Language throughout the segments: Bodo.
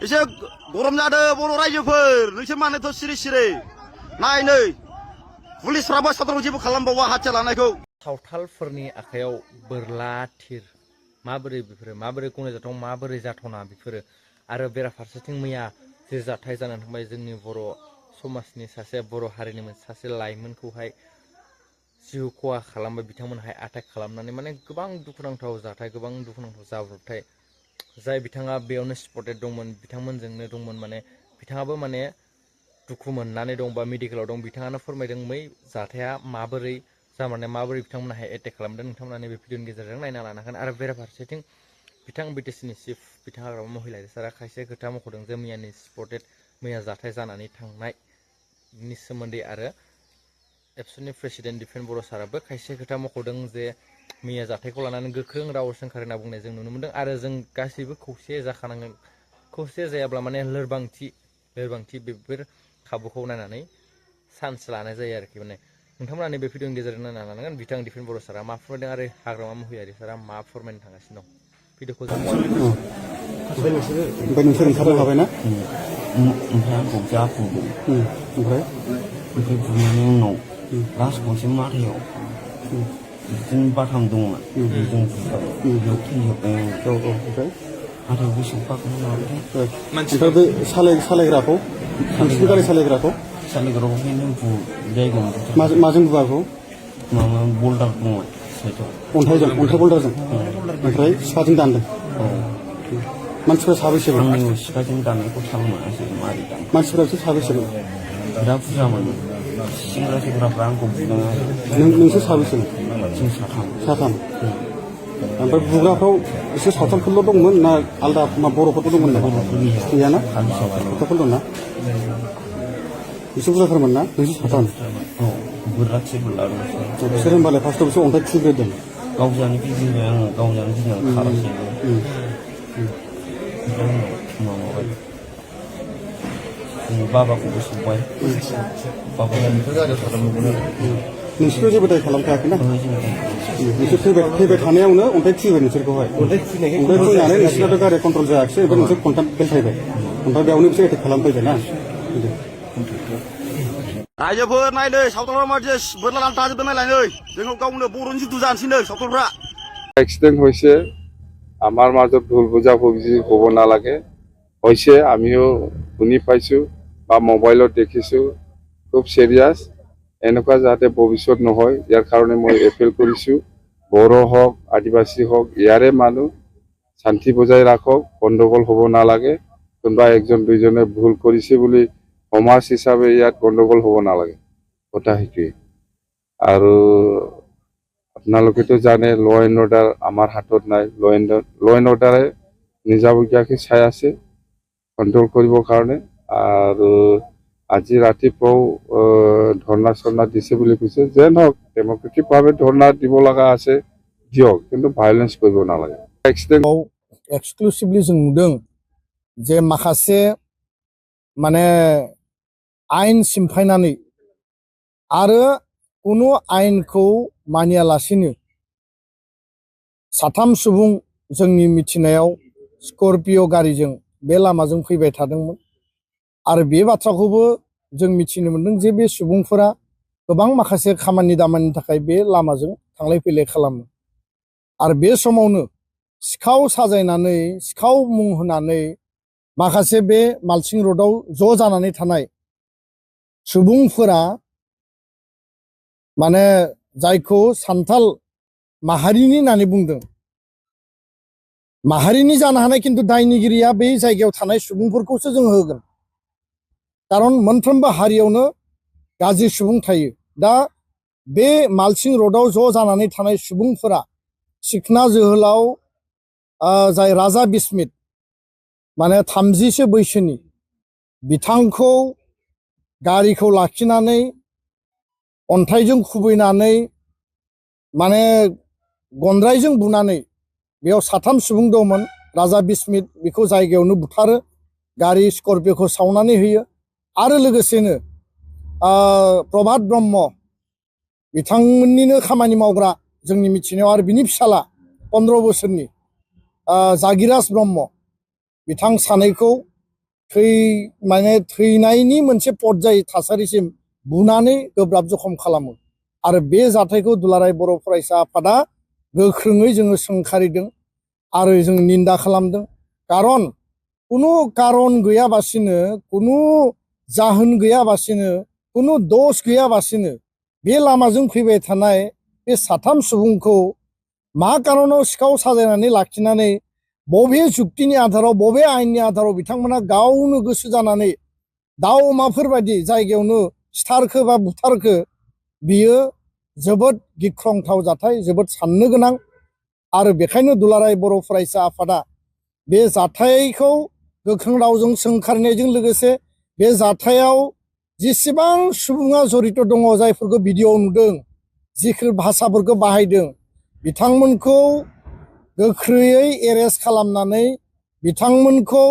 एसे गरम जादों बर' रायजोफोर नोंसोर मानोथ' सिरि सिरि नाय नै पुलिसफ्राबो सावथालखौ जेबो खालामबावा हाथियार लानायखौ सावथालफोरनि आखायाव बोरला थिर माबोरै बेफोरो माबोरै गनायजाथाव माबोरै जाथावना बेफोरो आरो बेराफारसेथिं मैया जे जाथाय जानानै थांबाय जोंनि बर' समाजनि सासे बर' हारिनि सासे लाइमोनखौहाय जिउ खहा खालामबाय बिथांमोनहाय आटेक खालामनानै माने गोबां दुखुनांथाव जाथाय गोबां दुखुनांथाव जाब्रबथाय जाय बिथाङा बेयावनो स्पटेड दंमोन बिथांमोनजोंनो दंमोन माने बिथाङाबो माने दुखु मोननानै दं बा मेडिकेलाव दं बिथाङानो फोरमायदों बै जाथाया माबोरै जामाने माबोरै बिथांमोनहाय एटेक खालामदों नोंथांमोना नैबे भिडिअनि गेजेरजों नायना लानो हागोन आरो बेराफारसेथिं बिथां बिटिसिनि चिफ बिथां हाग्रामा महिलारिसारा खायसे खोथा मख'दों जे मैयानि स्पटेड मैया जाथाय जानानै थांनायनि सोमोन्दै आरो एबसुनि प्रेसिडेन्ट दिफेन बर' साराबो खायसे खोथा मख'दों जे मैया जाथायखौ लानानै गोख्रों राव सोंखार होना बुंनाय जों नुनो मोन्दों आरो जों गासैबो खौसे जाखानांगोन खौसे जायाब्ला माने लोरबांथि बेफोर खाबुखौ नायनानै चान्स लानाय जायो आरोखि माने नोंथांमोना नैबे भिडिअनि गेजेरजों नायना लानांगोन बिथां दिफेन बर' सारा मा फोरमायदों आरो हाग्रामा महिलारि सारा मा फोरमायनो थांगासिनो दं भिडिअखौ जों ओमफ्राय नोंसोर ओंखारनो हाबायना ओमफ्राय आंखौ जाफुंदों ओमफ्राय बुनायनि उनाव लास्ट खनसे माथायाव बिदिनो बाथाम दंमोन बेजों बेयाव थैजोब्बाय ओमफ्राय हाथायाव बेसेबां बाखौनो माबाथाय ओमफ्राय बे सालायग्राखौ नोंसिनि गारि सालायग्राखौ सालायग्राखौनो जायगायाव माजों बुवाखौ माबा बल्डार दंमोन साइडआव अन्थाइ बल्डारजों ओमफ्राय सिखाजों दानदों मानसिफ्रा साबैसेमोन आंनि सिखाजों दाननायखौ थाल मोनासै मारै दान मानसिफ्रा बिसोर साबैसेमोन बिराद बुरजामोन सेंग्राफ्रा आंखौ बुदों नोंसोर साबैसेमोन जों साथाम ओमफ्राय बुग्राफ्राव एसे सावथालफोरल' दंमोन ना आलदा मा बर'फोरबो दंमोन ना गैयाना सावथालफोर दं ना एसे बुरजाथारमोन ना नोंसोर साथाम बिसोर होनबालाय फार्स्टआव बिसोर अन्थाइ खुबैग्रोदों गावजानो गिदिंबाय आङो गावजानो गिदिंनानै खारासै माबाबाय बाबाखौबो सोंबाय नोंसोरथ' जेबो दाय खालामखायाखैना नोंसोर फैबाय थानायावनो अन्थाइ खुबैबाय नोंसोरखौहाय अन्थाइ खुबैनानै नोंसोरनाथ' गारिया कन्ट्रल जायाखिसै ओमफ्राय नोंसोर कन्टाक्ट बेलथायबाय ओमफ्राय बेयावनो बिसोर एटेक खालामफैबाय ना रायजोफोर नाय नै सावथालफ्रा मादि बोरला लाना थाजोबदों नायलाय नै जोङो गावनो बर'नि जुद्ध जानोसै नै सावथालफ्रा এক্সিডেন্ট হয়েছে আমার মাজত ভুল বুঝাবুঝি হ'ব নালাগে হৈছে আমিও শুনি পাইছোঁ বা মোবাইলত দেখিছোঁ খুব সিৰিয়াছ এনেকুৱা যাতে ভৱিষ্যত নহয় ইয়াৰ কাৰণে মই এপিল কৰিছোঁ বড়ো হওক আদিবাসী হওক ইয়াৰে মানুহ শান্তি বজাই ৰাখক গণ্ডগোল হ'ব নালাগে কোনোবা একজন দুইজনে ভুল কৰিছে বুলি সমাজ হিচাপে ইয়াত গণ্ডগোল হ'ব নালাগে কথা সেইটোৱে আৰু আপোনালোকেতো জানে ল এণ্ড অৰ্ডাৰ আমাৰ হাতত নাই ল এণ্ড অৰ্ডাৰে নিজাববীয়াকৈ চাই আছে কণ্ট্ৰল কৰিবৰ কাৰণে আৰু আজি ৰাতিপুৱাও ধৰ্ণা চৰ্ণা দিছে বুলি কৈছে যে নহওক ডেম'ক্ৰেটিকভাৱে ধৰ্ণা দিব লগা আছে দিয়ক কিন্তু ভায়লেন্স কৰিব নালাগে এক্সিডেণ্ট एक्सक्लुसिभलि जों नुदों जे माखासे माने आयेन सिमफायनानै आरो कुनु आयेनखौ मानियालासिनो साथाम सुबुं जोंनि मिथिनायाव स्कर्पिय' गारिजों बे लामाजों फैबाय थादोंमोन आरो बे बाथ्राखौबो जों मिथिनो मोन्दों जे बे सुबुंफोरा गोबां माखासे खामानि दामानिनि थाखाय बे लामाजों थांलाय फैलाय खालामो आरो बे समावनो सिखाव साजायनानै सिखाव मुं होनानै माखासे बे मालसिं र'डआव ज' जानानै थानाय सुबुंफोरा माने जायखौ सान्थाल माहारिनि होननानै बुंदों माहारिनि जानो हानाय खिन्थु दायनिगिरिया बै जायगायाव थानाय सुबुंफोरखौसो जों होगोन खारन मोनफ्रोमबो हारियावनो गाज्रि सुबुं थायो दा बे मालसिं र'डआव ज' जानानै थानाय सुबुंफोरा सिखना जोहोलाव जाय राजा बिस्मित माने 30सो बैसोनि बिथांखौ गारिखौ लाखिनानै अन्थाइजों खुबैनानै माने गनद्रायजों बुनानै बेयाव साथाम सुबुं दंमोन राजा बिस्मित बेखौ जायगायावनो बुथारो गारि स्कर्पिय'खौ सावनानै होयो आरो लोगोसेनो प्रभात ब्रह्म बिथांमोननिनो खामानि मावग्रा जोंनि मिथिनायाव आरो बिनि फिसाला 15 बोसोरनि जागिराज ब्रह्म बिथां सानैखौ माने थैनायनि मोनसे पर्याय थासारिसिम बुनानै गोब्राब जखम खालामो आरो बे जाथायखौ दुलाराय बर' फरायसा आफादा गोख्रोङै जोङो सोंखारिदों आरो जों निन्दा खालामदों। खारन कुनु कारन गैयाबासिनो कुनु जाहोन गैयाबासिनो कुनु दोष गैयाबासिनो बे लामाजों फैबाय थानाय बे साथाम सुबुंखौ मा कारनाव सिखाव साजायनानै लाखिनानै बबे जुक्तिनि आधाराव बबे आयेननि आधाराव बिथांमोना गावनो गोसो जानानै दाउ अमाफोर बायदि जायगायावनो सिथारखो बा बुथारखो बियो जोबोद गिख्रंथाव जाथाय, जोबोद साननो गोनां। आरो बेखायनो दुलाराय बर' फरायसा आफादा बे जाथायखौ गोख्रों रावजों सोंखारिनायजों लोगोसे बे जाथायाव जेसेबां सुबुङा जड़ित दङ, जायफोरखौ भिडिअ नुदों, जिखिनि भाषाफोरखौ बाहायदों, बिथांमोनखौ गोख्रैयै एरेस्ट खालामनानै बिथांमोनखौ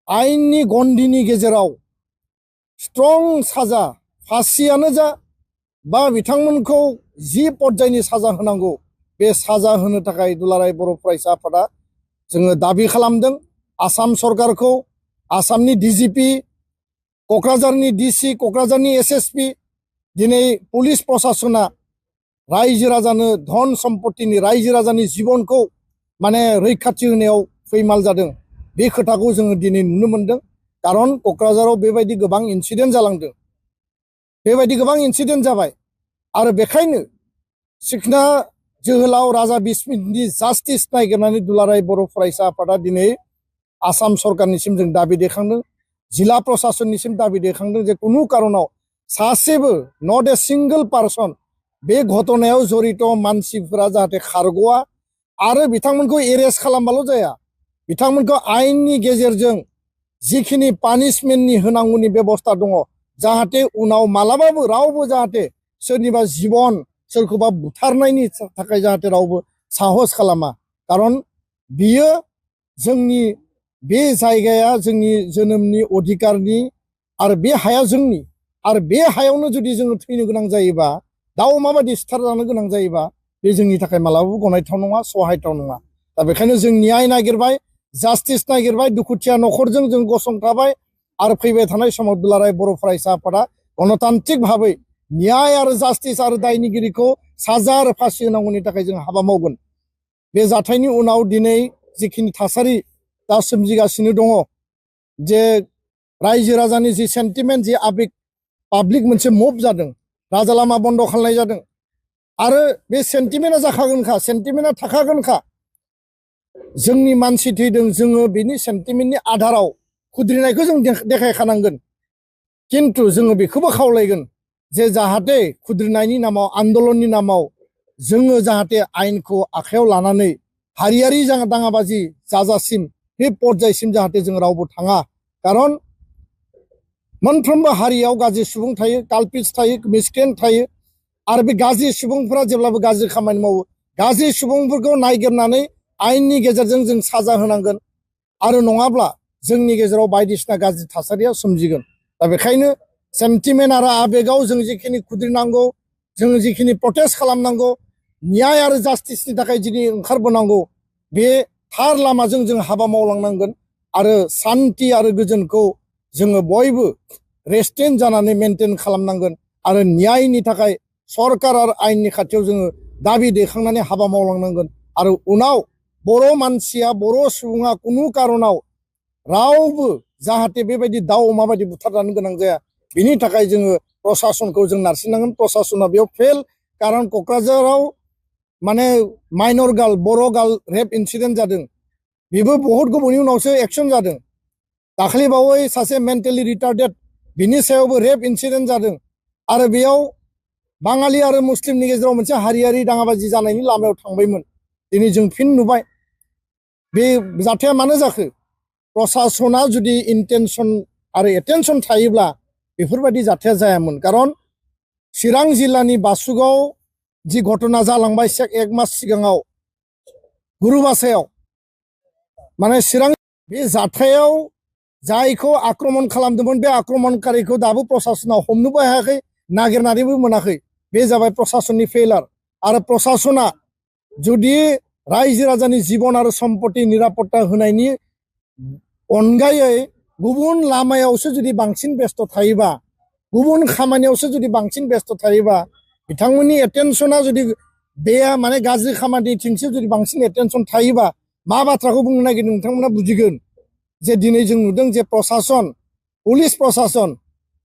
आयेननि गन्डिनि गेजेराव स्ट्रं साजा, फासियानो जा बा बिथांमोनखौ जि पर्यायनि साजा होनांगौ बे साजा होनो थाखाय दुलाराय बर' फरायसा आफादा जोङो दाबि खालामदों। आसाम सरकारखौ, आसामनि DGP, क'क्राझारनि DC, क'क्राझारनि SSP, दिनै पुलिस प्रशासना रायजो राजानो धन सम्पत्तिनि, रायजो राजानि जिबनखौ माने रैखाथि होनायाव फैमाल जादों। बे खोथाखौ जोङो दिनै नुनो मोनदों। खारन क'क्राझाराव बेबायदि गोबां इन्सिडेन्ट जालांदों, बेबायदि गोबां इन्सिडेन्ट जाबाय। आरो बेखायनो सिखना जोहोलाव राजा बिस्मितनि जास्टिस नागिरनानै दुलाराय बर' फरायसा आफादा दिनै आसाम सरकारनिसिम जों दाबि दैखांदों, जिल्ला प्रशासननिसिम दाबि दैखांदों जे कुनु कारनाव सासेबो नट ए सिंगल पार्सन बे घटनायाव जड़ित मानसिफोरा जाहाथे खारग'आ आरो बिथांमोनखौ एरेस्ट खालामबाल' जाया, बिथांमोनखौ आयेननि गेजेरजों जिखिनि पानिशमेन्टनि होनांगौनि बेबस्था दङ, जाहाथे उनाव मालाबाबो रावबो जाहाथे सोरनिबा जिबन, सोरखौबा बुथारनायनि थाखाय जाहाथे रावबो साहस खालामा। खारन बियो जोंनि बे जायगाया जोंनि जोनोमनि अधिकारनि आरो बे हाया जोंनि, आरो बे हायावनो जुदि जोङो थैनो गोनां जायोबा, दाउ अमा बायदि सिथारजानो गोनां जायोबा बे जोंनि थाखाय मालाबाबो गनायथाव नङा, सहायथाव नङा। दा बेखायनो जों न्याय नागिरबाय, जास्टिस नागिरबाय, दुखुथिया न'खरजों जों गसंथाबाय आरो फैबाय थानाय समाव दुलाराय बर' फरायसा आफादा गणतान्त्रिक भाबै न्याय आरो जास्टिस आरो दायनिगिरिखौ साजा आरो फासि होनांगौनि थाखाय जों हाबा मावगोन। बे जाथायनि उनाव दिनै जिखिनि थासारि दा सोमजिगासिनो दङ, जे रायजो राजानि जि सेन्टिमेन्ट, जि आबेग, पाब्लिक मोनसे मुभ जादों, राजा लामा बन्द खालामनाय जादों आरो बे सेन्टिमेन्टआ जाखागोनखा, सेन्टिमेन्टआ थाखागोनखा। जोंनि मानसि थैदों, जोङो बेनि सेन्टिमेन्टनि आधाराव खुद्रिनायखौ जों देखायखानांगोन। किन्तु जोङो बेखौबो खावलायगोन जे जाहाथे खुद्रिनायनि नामाव, आन्दलननि नामाव जोङो जाहाथे आयेनखौ आखायाव लानानै हारियारि दाङाबाजि जाजासिम बे पर्यायसिम जाहाथे जों रावबो थाङा। खारन मोनफ्रोमबो हारियाव गाज्रि सुबुं थायो, काल्पिट्स थायो, मिसक्रेन्ट थायो आरो बे गाज्रि सुबुंफोरा जेब्लाबो गाज्रि खामानि मावो। गाज्रि सुबुंफोरखौ नायगिरनानै आयेननि गेजेरजों जों साजा होनांगोन आरो नङाब्ला जोंनि गेजेराव बायदिसिना गाज्रि थासारिया सोमजिगोन। दा बेखायनो सेन्टिमेन्ट आरो आबेगाव जों जिखिनि खुद्रिनांगौ, जों जिखिनि प्रटेस्ट खालामनांगौ, न्याय आरो जास्टिसनि थाखाय जिखिनि ओंखारबोनांगौ, बे थार लामाजों जों हाबा मावलांनांगोन आरो सान्ति आरो गोजोनखौ जोङो बयबो रेस्टेन्ट जानानै मेनटेन खालामनांगोन आरो न्यायनि थाखाय सरकार आरो आयेननि खाथियाव जोङो दाबि दैखांनानै हाबा मावलांनांगोन। आरो उनाव बर' मानसिया, बर' सुबुङा कुनु कारनाव रावबो जाहाथे बेबायदि दाउ अमा बायदि बुथारजानो गोनां जाया, बिनि थाखाय जोङो प्रशासनखौ जों नारसिननांगोन। प्रशासना बेयाव फेल, खारन क'क्राझाराव माने माइनर गार्ल, बर' गार्ल रेप इन्सिडेन्ट जादों, बेबो बहुत गोबावनि उनावसो एक्सन जादों। दाखालि बावै सासे मेन्टेलि रिटार्डेड, बिनि सायावबो रेप इन्सिडेन्ट जादों आरो बेयाव बाङालि आरो मुस्लिमनि गेजेराव मोनसे हारियारि दाङाबाजि जानायनि लामायाव थांबायमोन। दिनै जों फिन नुबाय बे जाथाया मानो जाखो। प्रशासना जुदि इन्टेनसन आरो एटेनसन थायोब्ला बेफोरबायदि जाथाया जायामोन। खारन चिरां जिल्लानि बासुगाव जि घटना जालांबाय 1 मास सिगाङाव गुरुबासायाव, माने चिरां बे जाथायाव जायखौ आक्रमण खालामदोंमोन बे आक्रमणकारिखौ दाबो प्रशासना हमनोबो हायाखै, नागिरनानैबो मोनाखै। बे जाबाय प्रशासननि फेलार। आरो प्रशासना जुदि रायजो राजानि जिबन आरो सम्पति निरापत्ता होनायनि अनगायै गुबुन लामायावसो जुदि बांसिन बेस्थ' थायोबा गुबुन खामानियावसो जुदि बांसिन बेस्थ' थायोबा बिथांमोननि एटेनसना जुदि बे माने गाज्रि खामानिथिंसो जुदि बांसिन एटेनसन थायोबा मा बाथ्राखौ बुंनो नागिरदों नोंथांमोना बुजिगोन जे दिनै जों नुदों जे प्रसासन पुलिस प्रसासन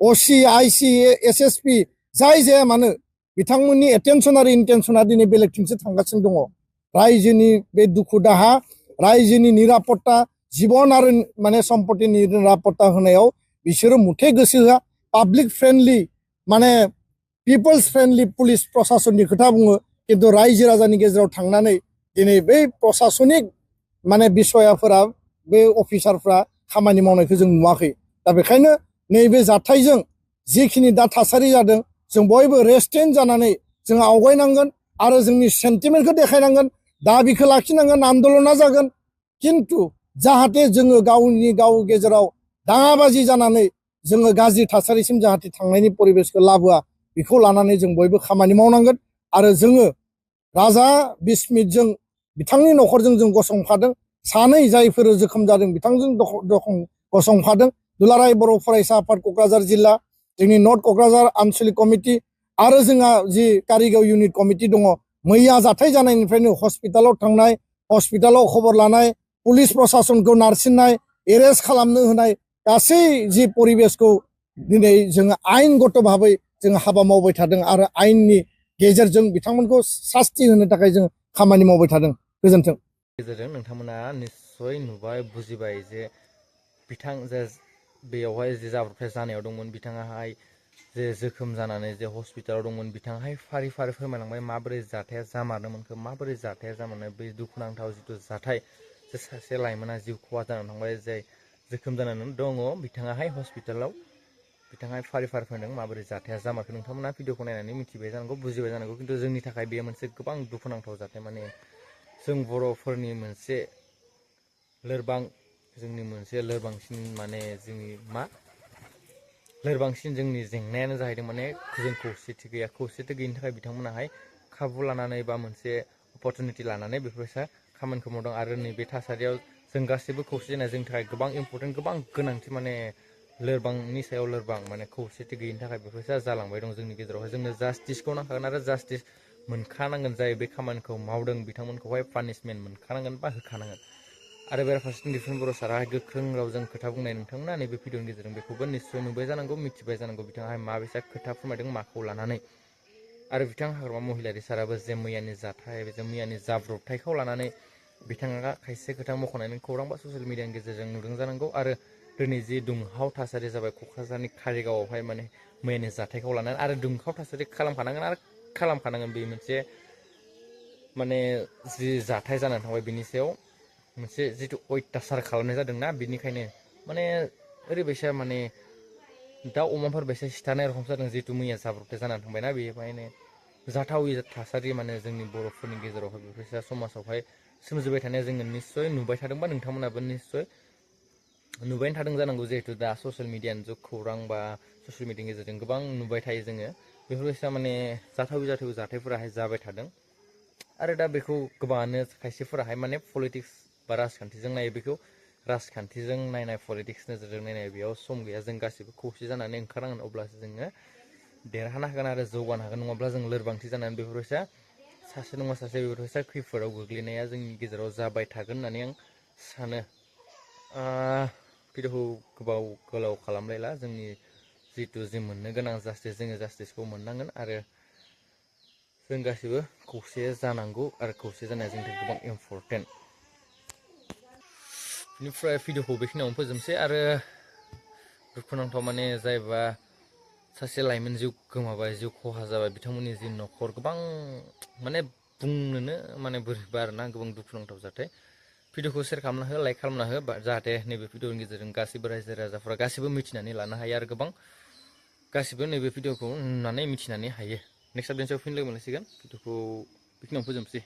असि आइसि एसएसपि जाय जाया मानो बिथांमोननि एटेनसन आरो इन्टेनसना दिनै बेलेगथिंसो थांगासिनो दङ रायजोनि बे दुखु दाहा रायजोनि निरापत्ता जीवन आरो माने सम्पत्तिनि निरापत्ता होनायाव बिसोरो मुथे गोसो होआ पाब्लिक फ्रेन्डलि माने पिपल्स फ्रेन्डलि पुलिस प्रसासननि खोथा बुङो किन्तु रायजो राजानि गेजेराव थांनानै दिनै बै प्रसासनिक माने बिसयाफोरा बे अफिसारफ्रा खामानि मावनायखौ जों नुवाखै दा बेखायनो नैबे जाथायजों जिखिनि दा थासारि जादों जों बयबो रेस्टेन्ट जानानै जों आवगायनांगोन आरो जोंनि सेन्टिमेन्टखौ देखायनांगोन दाबिखौ लाखिनांगोन आन्दलना जागोन किन्तु जाहाथे जोङो गाव गेजेराव दाङाबाजि जानानै जोङो गाज्रि थासारिसिम जाहाथे थांनायनि परिबेसखौ लाबोआ बेखौ लानानै जों बयबो खामानि मावनांगोन आरो जोङो राजा बिस्मितजों बिथांनि न'खरजों जों गसंफादों सानै जायफोर जोखोम जादों बिथांजों गसंफादों दुलाराय बर' फरायसा आफाद क'क्राझार जिल्ला जोंनि नर्थ क'क्राझार आनसलिक कमिटि आरो जोंहा जि कारिगाव इउनिट कमिटि दङ मैया जाथाय जानायनिफ्रायनो हस्पिटालाव थांनाय हस्पिटालाव खबर लानाय पुलिस प्रसासनखौ नारसिननाय एरेस्ट खालामनो होनाय गासै जि परिबेसखौ दिनै जोङो आयेनगत भाबै जों हाबा मावबाय थादों आरो आयेननि गेजेरजों बिथांमोनखौ सास्ति होनो थाखाय जों खामानि मावबाय थादों गोजोन्थों गेजेरजों नोंथांमोना निस्सय नुबाय बुजिबाय जे बिथां जे बेयावहाय जे जाब्रबथाय जानायाव दंमोन बिथाङाहाय जे जोखोम जानानै जे हस्पिटालाव दंमोन बिथाङाहाय फारि फारि फोरमायलांबाय माबोरै जाथाया जामारदोंमोनखौ माबोरै जाथाया जामारनाय बै दुखुनांथाव जिथु जाथाय जे सासे लाइमोना जिउ खहा जानानै थांबाय जाय जोखोम जानानै दङ बिथाङाहाय हस्पिटालाव बिथाङा फारि फारि फोरमायदों माबोरै जाथाया जामारखो नोंथांमोना भिडिअखौ नायनानै मिथिबाय जानांगौ बुजिबाय जानांगौ किन्तु जोंनि थाखाय बेयो मोनसे गोबां दुखुनांथाव जाथाय माने जों बर'फोरनि मोनसे लोरबां जोंनि मोनसे लोरबांसिन माने जोंनि लोरबांसिन जोंनि जेंनायानो जाहैदों माने जों खौसेथि गैया खौसेथि गैयिनि थाखाय बिथांमोनाहाय खाबु लानानै बा मोनसे अपरचुनिटि लानानै बेफोरबायसा खामानिखौ मावदों आरो नैबे थासारियाव जों गासैबो खौसे जानाया जोंनि थाखाय गोबां इम्परटेन्ट गोबां गोनांथि माने लोरबांनि सायाव लोरबां माने खौसेथि गैयिनि थाखाय बेफोरबायसा जालांबाय दं जोंनि गेजेरावहाय जोंनो जास्टिसखौ नांखागोन आरो जास्टिस मोनखानांगोन जाय बे खामानिखौ मावदों बिथांमोनखौहाय पानिशमेन्ट मोनखानांगोन बा होखानांगोन आरो बेराफारसेथिं दिफेन बर' साराहाय गोख्रों रावजों खोथा बुंनाय नोंथांमोना नैबे भिडिअनि गेजेरजों बेखौबो निस्सय नुबाय जानांगौ मिथिबाय जानांगौ बिथाङाहाय माबेसा खोथा फोरमायदों माखौ लानानै आरो बिथां हाग्रामा महिलारि साराबो जे मैयानि जाथाय जे मैयानि जाब्रबथायखौ लानानै बिथाङा खायसे खोथा मख'नायनि खौरां बा ससियेल मिडियानि गेजेरजों नुदों जानांगौ आरो दिनै जि दुंहाव थासारि जाबाय क'क्राझारनि कारिगावआवहाय माने मैयानि जाथायखौ लानानै आरो दुंहाव थासारि खालामखानांगोन आरो खालामखानांगोन बे मोनसे माने जि जाथाय जानानै थांबाय बिनि सायाव मोनसे जिथु अयथासार खालामनाय जादोंना बिनिखायनो माने ओरैबायसा माने दाउ अमाफोर बायसा सिथारनाय रखम जादों जिहेतु मैया जाब्रबथाय जानानै थांबायना बेवहायनो जाथावै थासारि माने जोंनि बर'फोरनि गेजेरावहाय बेफोरबायसा समाजावहाय सोमजिबाय थानाया जोङो निस्सय नुबाय थादोंबा नोंथांमोनाबो निस्सय नुबायनो थादों जानांगौ जिहेतु दा ससियेल मिडियानि जुग खौरां बा ससियेल मिडियानि गेजेरजों गोबां नुबाय थायो जोङो बेफोरबायसा माने जाथावै जाथायफोराहाय जाबाय थादों आरो दा बेखौ गोबाङानो खायसेफोराहाय माने पलिटिक्स बा राजखान्थिजों नायो बेखौ राजखान्थिजों नायनाय पलिटिक्स नोजोरजों नायनाय बेयाव सम गैया जों गासैबो खौसे जानानै ओंखारनांगोन अब्लासो जोङो देरहानो हागोन आरो जौगानो हागोन नङाब्ला जों लोरबांथि जानानै बेफोरबायसा सासे नङा सासे बेफोरबायसा खैफोदाव गोग्लैनाया जोंनि गेजेराव जाबाय थागोन होननानै आं सानो भिडिअखौ गोलाव खालामलायला जोंनि जितु जि मोननो गोनां जास्टिस जोङो जास्टिसखौ मोननांगोन आरो जों गासैबो खौसे जानांगौ आरो खौसे जानाया जोंनि थाखाय गोबां इम्परटेन्ट बेनिफ्राय भिडिअखौ बेखिनियावनो फोजोबनोसै आरो दुखुनांथाव माने जायबा सासे लाइमोन जिउ गोमाबाय जिउ खहा जाबाय बिथांमोननि जि न'खर गोबां माने बुंनोनो माने बोरैबा आरोना गोबां दुखुनांथाव जाथाय भिडिअखौ शेयार खालामना हो लाइक खालामना हो जाहाथे नैबे भिडिअनि गेजेरजों गासैबो रायजो राजाफोरा गासैबो मिथिनानै लानो हायो आरो गोबां गासैबो नैबे भिडिअखौ नुनानै मिथिनानै हायो नेक्स्ट आपडेटआव फिन लोगो मोनलायसिगोन भिडिअखौ बेखिनियावनो फोजोबनोसै